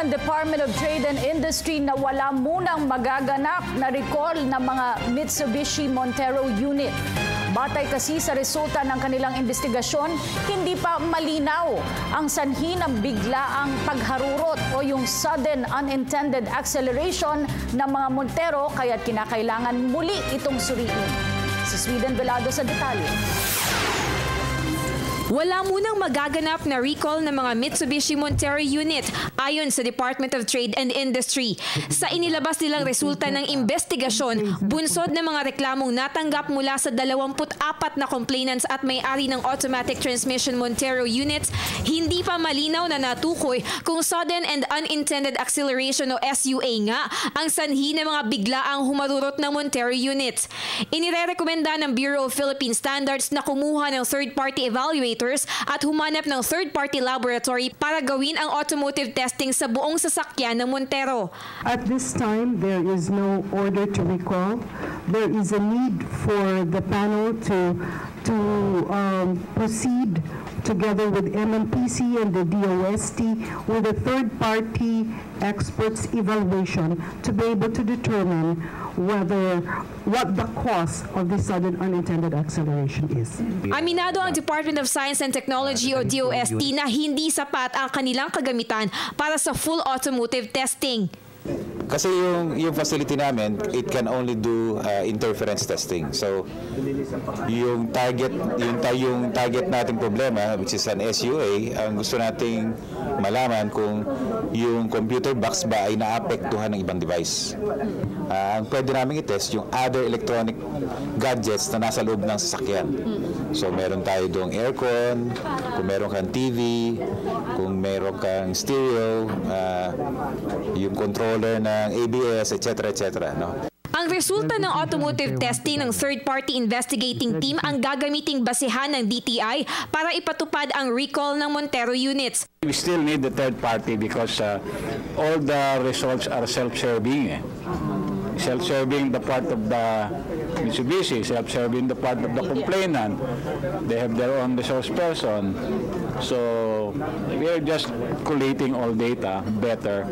ng Department of Trade and Industry na wala munang magaganap na recall ng mga Mitsubishi Montero unit. Batay kasi sa resulta ng kanilang investigasyon, hindi pa malinaw ang sanhi ng biglaang pagharurot o yung sudden unintended acceleration ng mga Montero, kaya't kinakailangan muli itong suriin. Si Sweden Velado sa detalye. Wala munang magaganap na recall ng mga Mitsubishi Montero unit ayon sa Department of Trade and Industry. Sa inilabas nilang resulta ng investigasyon, bunsod ng mga reklamong natanggap mula sa 24 na complainants at may-ari ng automatic transmission Montero units, hindi pa malinaw na natukoy kung sudden and unintended acceleration o SUA nga ang sanhi ng mga biglaang humarurot ng Montero units. Inirerekomenda ng Bureau of Philippine Standards na kumuha ng third-party evaluators at humanap ng third-party laboratory para gawin ang automotive testing sa buong sasakyan ng Montero. At this time, there is no order to recall. There is a need for the panel to proceed together with MMPC and the DOST with a third-party experts evaluation to be able to determine what the cause of this sudden unintended acceleration is. Aminado ang Department of Science and Technology o DOST na hindi sapat ang kanilang kagamitan para sa full automotive testing. Kasi yung facility namin, it can only do interference testing. So yung target nating problema, which is an SUA, ang gusto nating malaman kung yung computer box ba ay naapektuhan ng ibang device. Ang pwede namin i-test yung other electronic gadgets na nasa loob ng sasakyan. So meron tayo doong aircon, kung meron kang TV, kung meron kang stereo, yung controller ng ABS, etc. No? Ang resulta ng automotive testing ng third-party investigating team ang gagamiting basehan ng DTI para ipatupad ang recall ng Montero units. We still need the third party because all the results are self-serving. Self-serving the part of the Mitsubishi, self-serving the part of the complainant. They have their own resource person. So we are just collating all data better.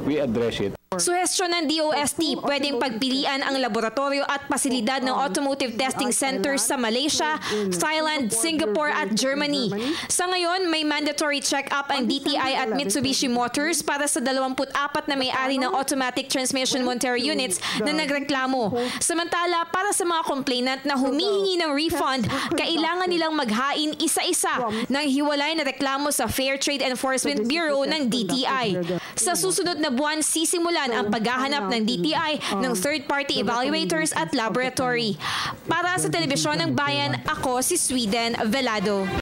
We address it. Suhestyon ng DOST, pwedeng pagpilian ang laboratorio at pasilidad ng automotive testing centers sa Malaysia, Thailand, Singapore at Germany. Sa ngayon, may mandatory check-up ang DTI at Mitsubishi Motors para sa 24 na may-ari ng automatic transmission Montero units na nagreklamo. Samantala, para sa mga complainant na humihingi ng refund, kailangan nilang maghain isa-isa ng hiwalay na reklamo sa Fair Trade Enforcement Bureau ng DTI. Sa susunod na buwan, sisimulan ang paghahanap ng DTI ng third-party evaluators at laboratory. Para sa Telebisyon ng Bayan, ako si Sweden Velado.